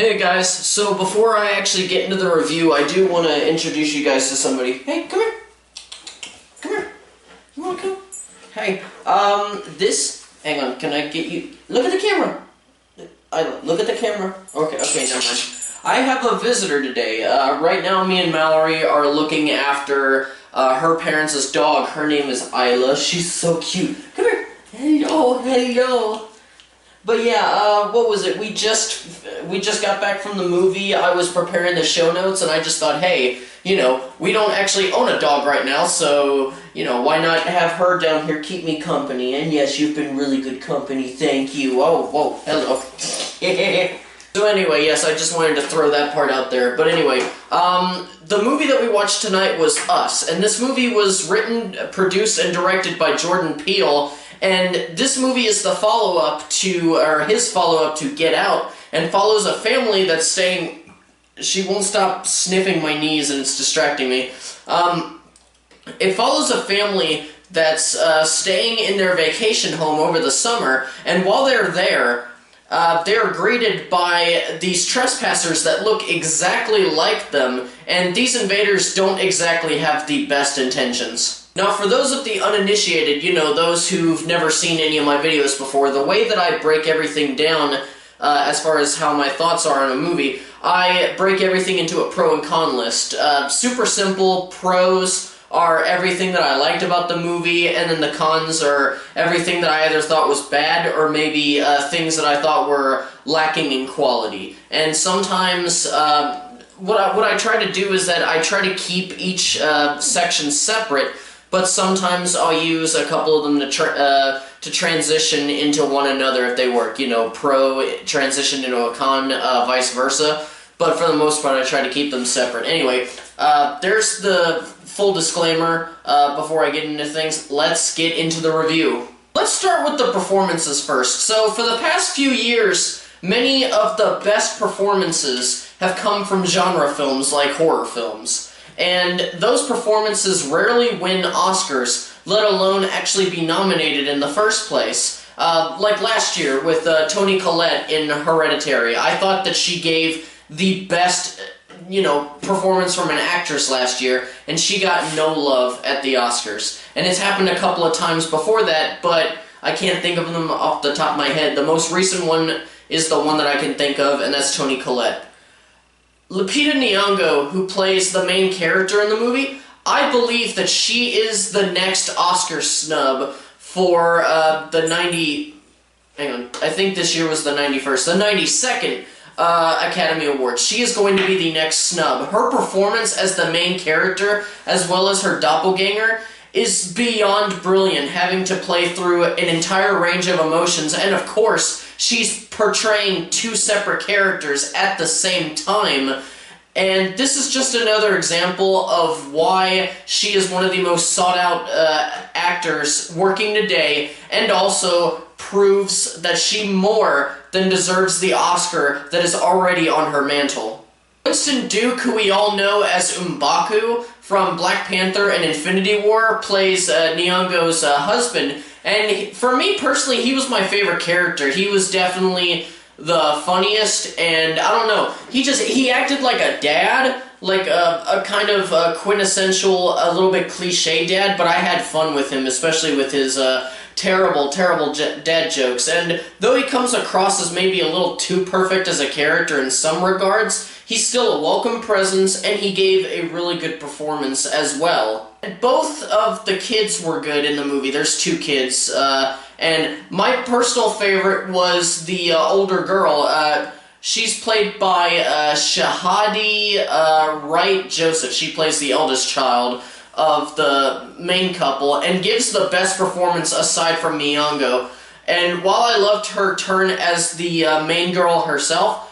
Hey guys, so before I actually get into the review, I do want to introduce you guys to somebody. Hey, come here. Come here. You want to come? Hey, hang on, can I get you, look at the camera. Look at the camera. Okay, never mind. I have a visitor today. Right now, me and Mallory are looking after her parents' dog. Her name is Isla. She's so cute. Come here. Hello. But yeah, what was it? We just got back from the movie. I was preparing the show notes, and I just thought, hey, we don't actually own a dog right now, so, why not have her down here keep me company? And yes, you've been really good company, thank you. Oh, whoa, hello. So anyway, yes, I just wanted to throw that part out there. But anyway, the movie that we watched tonight was Us, and this movie was written, produced, and directed by Jordan Peele. And this movie is the follow-up to, or his follow-up to Get Out, and follows a family that's staying... She won't stop sniffing my knees and it's distracting me. It follows a family that's staying in their vacation home over the summer, and while they're there, they're greeted by these trespassers that look exactly like them, and these invaders don't exactly have the best intentions. Now, for those of the uninitiated, those who've never seen any of my videos before, the way that I break everything down, as far as how my thoughts are on a movie, I break everything into a pro and con list. Super simple. Pros are everything that I liked about the movie, and then the cons are everything that I either thought was bad, or maybe things that I thought were lacking in quality. And sometimes, what I try to do is that I try to keep each section separate, but sometimes I'll use a couple of them to transition into one another if they work. Pro transition into a con, vice versa. But for the most part, I try to keep them separate. Anyway, there's the full disclaimer before I get into things. Let's get into the review. Let's start with the performances first. So for the past few years, many of the best performances have come from genre films like horror films. And those performances rarely win Oscars, let alone actually be nominated in the first place. Like last year with Toni Collette in Hereditary. I thought that she gave the best, performance from an actress last year, and she got no love at the Oscars. And it's happened a couple of times before that, but I can't think of them off the top of my head. The most recent one is the one that I can think of, and that's Toni Collette. Lupita Nyong'o, who plays the main character in the movie, I believe that she is the next Oscar snub for the 90... Hang on, I think this year was the 91st. The 92nd Academy Awards. She is going to be the next snub. Her performance as the main character, as well as her doppelganger, is beyond brilliant, having to play through an entire range of emotions, and of course, she's portraying two separate characters at the same time, and this is just another example of why she is one of the most sought-out actors working today, and also proves that she more than deserves the Oscar that is already on her mantle. Winston Duke, who we all know as M'Baku from Black Panther and Infinity War, plays Nyong'o's husband, and for me personally, he was my favorite character. He was definitely the funniest, and I don't know, he acted like a dad, like a kind of quintessential, a little bit cliche dad, but I had fun with him, especially with his terrible dad jokes. And though he comes across as maybe a little too perfect as a character in some regards, he's still a welcome presence, and he gave a really good performance as well. And both of the kids were good in the movie. There's two kids, and my personal favorite was the older girl. She's played by Shahadi Wright Joseph. She plays the eldest child of the main couple, and gives the best performance aside from Nyong'o. And while I loved her turn as the main girl herself,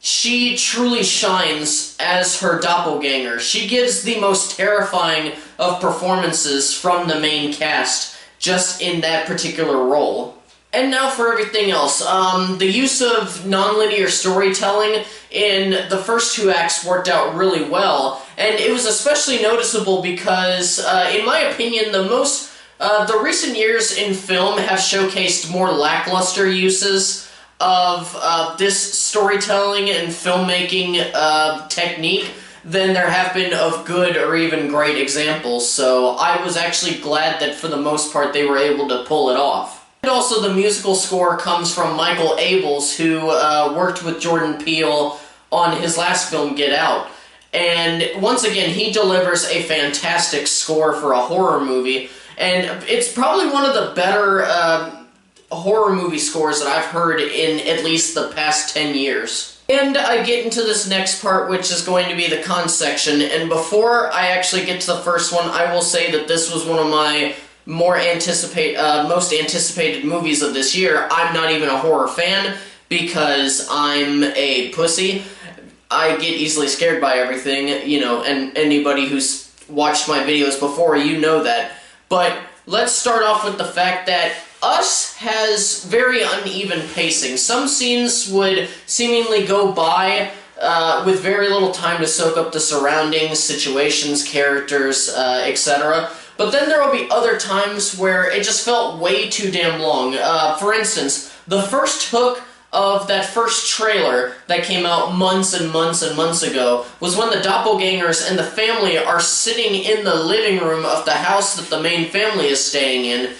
she truly shines as her doppelganger. She gives the most terrifying of performances from the main cast, just in that particular role. And now for everything else. The use of non-linear storytelling in the first two acts worked out really well, and it was especially noticeable because, in my opinion, the recent years in film have showcased more lackluster uses of this storytelling and filmmaking technique than there have been of good or even great examples, so I was actually glad that for the most part they were able to pull it off. And also the musical score comes from Michael Abels, who worked with Jordan Peele on his last film, Get Out. And once again, he delivers a fantastic score for a horror movie, and it's probably one of the better horror movie scores that I've heard in at least the past 10 years. And I get into this next part, which is going to be the con section, and before I actually get to the first one, I will say that this was one of my most anticipated movies of this year. I'm not even a horror fan, because I'm a pussy. I get easily scared by everything, you know, and anybody who's watched my videos before, you know that. But let's start off with the fact that Us has very uneven pacing. Some scenes would seemingly go by with very little time to soak up the surroundings, situations, characters, etc. But then there will be other times where it just felt way too damn long. For instance, the first hook of that first trailer that came out months and months and months ago was when the doppelgangers and the family are sitting in the living room of the house that the main family is staying in,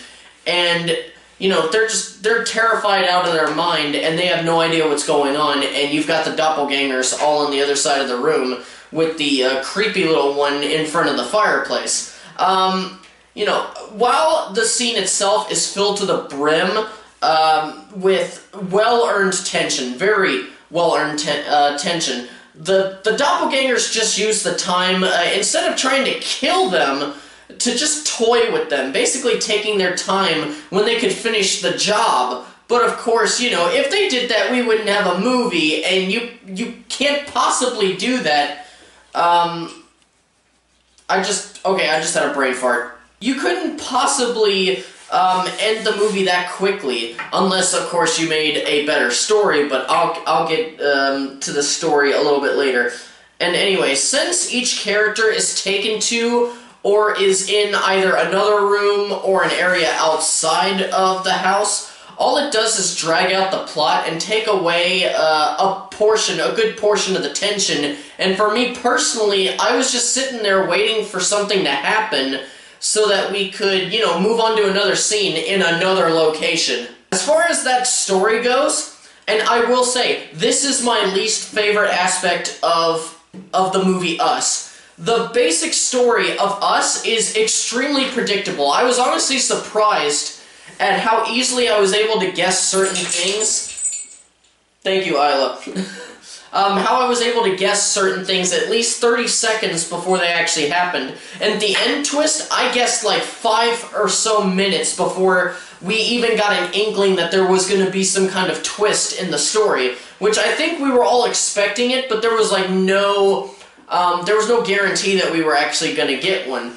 and you know, they're terrified out of their mind, and they have no idea what's going on, and you've got the doppelgangers all on the other side of the room with the creepy little one in front of the fireplace. You know, while the scene itself is filled to the brim with well-earned tension, very well-earned tension, the doppelgangers just use the time, instead of trying to kill them, to just toy with them, basically taking their time when they could finish the job. But of course, you know, if they did that, we wouldn't have a movie, and you can't possibly do that. I just had a brain fart. You couldn't possibly end the movie that quickly, unless, of course, you made a better story, but I'll get to the story a little bit later. And anyway, since each character is taken to or is in either another room or an area outside of the house, all it does is drag out the plot and take away a good portion of the tension. And for me personally, I was just sitting there waiting for something to happen so that we could, you know, move on to another scene in another location. As far as that story goes, and I will say, this is my least favorite aspect of the movie Us. The basic story of Us is extremely predictable. I was honestly surprised at how easily I was able to guess certain things. Thank you, Isla. How I was able to guess certain things at least 30 seconds before they actually happened. And the end twist, I guessed like 5 or so minutes before we even got an inkling that there was going to be some kind of twist in the story. Which I think we were all expecting it, but there was like no guarantee that we were actually going to get one.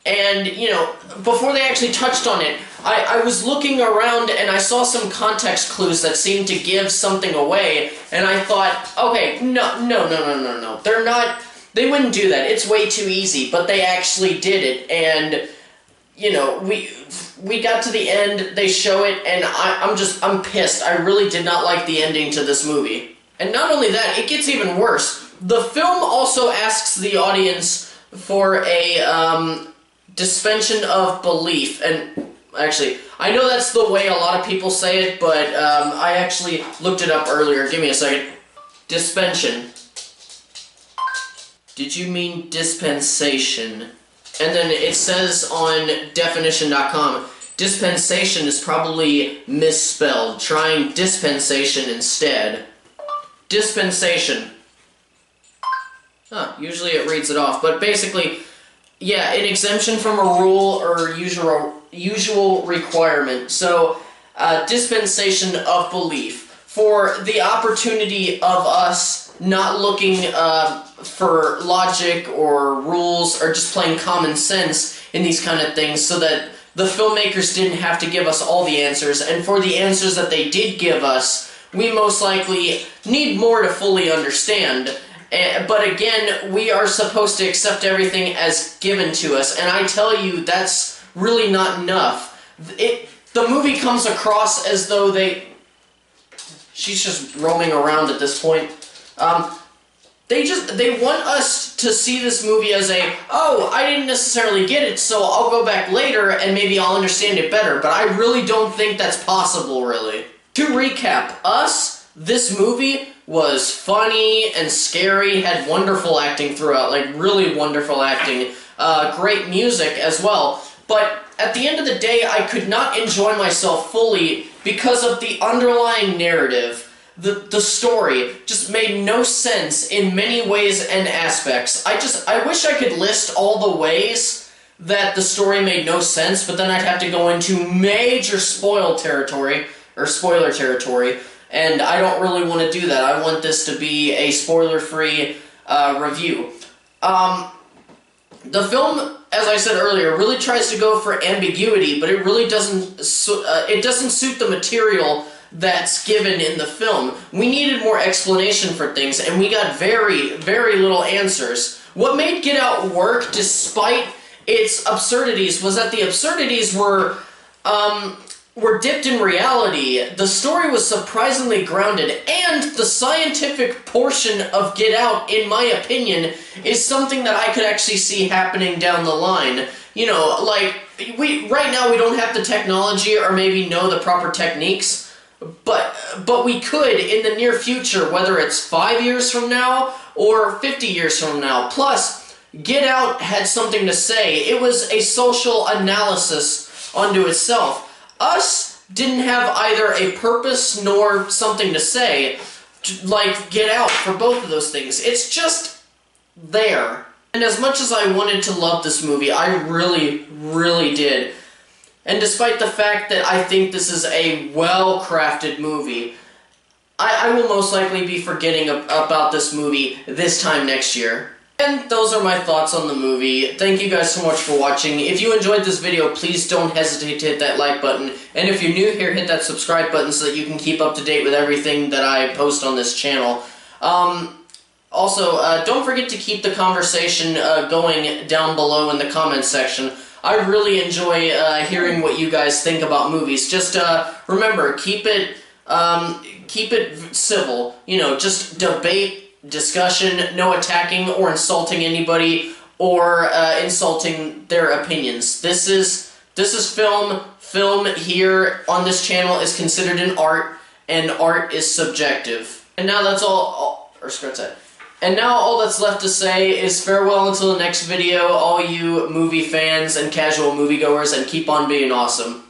And, you know, before they actually touched on it, I was looking around and I saw some context clues that seemed to give something away, and I thought, okay, no. They wouldn't do that. It's way too easy, but they actually did it, and, you know, we got to the end, they show it, and I'm pissed. I really did not like the ending to this movie. And not only that, it gets even worse. The film also asks the audience for a dispensation of belief, and actually, I know that's the way a lot of people say it, but I actually looked it up earlier. Give me a second. Dispensation. Did you mean dispensation? And then it says on definition.com, dispensation is probably misspelled. Trying dispensation instead. Dispensation. Huh, usually it reads it off, but basically, yeah, an exemption from a rule or usual requirement. So, dispensation of belief. For the opportunity of us not looking for logic or rules or just plain common sense in these kind of things, so that the filmmakers didn't have to give us all the answers, and for the answers that they did give us, we most likely need more to fully understand. But again, we are supposed to accept everything as given to us, and I tell you, that's really not enough. The movie comes across as though they... she's just roaming around at this point. They want us to see this movie as a, oh, I didn't necessarily get it, so I'll go back later and maybe I'll understand it better, but I really don't think that's possible, really. To recap, this movie was funny and scary, had wonderful acting throughout, like really wonderful acting, great music as well, but at the end of the day, I could not enjoy myself fully because of the underlying narrative. The story just made no sense in many ways and aspects. I wish I could list all the ways that the story made no sense, but then I'd have to go into major spoiler territory, and I don't really want to do that. I want this to be a spoiler-free review. The film, as I said earlier, really tries to go for ambiguity, but it really doesn't suit the material that's given in the film. We needed more explanation for things, and we got very, very little answers. What made Get Out work, despite its absurdities, was that the absurdities were dipped in reality. The story was surprisingly grounded, and the scientific portion of Get Out, in my opinion, is something that I could actually see happening down the line. You know, like, right now we don't have the technology or maybe know the proper techniques, but we could in the near future, whether it's 5 years from now or 50 years from now. Plus, Get Out had something to say. It was a social analysis unto itself. Us didn't have either a purpose nor something to say, like Get Out, for both of those things. It's just there. And as much as I wanted to love this movie, I really, really did. And despite the fact that I think this is a well-crafted movie, I will most likely be forgetting about this movie this time next year. And those are my thoughts on the movie. Thank you guys so much for watching. If you enjoyed this video, please don't hesitate to hit that like button. And if you're new here, hit that subscribe button so that you can keep up to date with everything that I post on this channel. Also, don't forget to keep the conversation going down below in the comments section. I really enjoy hearing what you guys think about movies. Just remember, keep it civil. You know, just debate, discussion, no attacking or insulting anybody or insulting their opinions. This is film. Film here on this channel is considered an art, and art is subjective. And now that's all. Or scratch that. And now all that's left to say is farewell until the next video, all you movie fans and casual moviegoers, and keep on being awesome.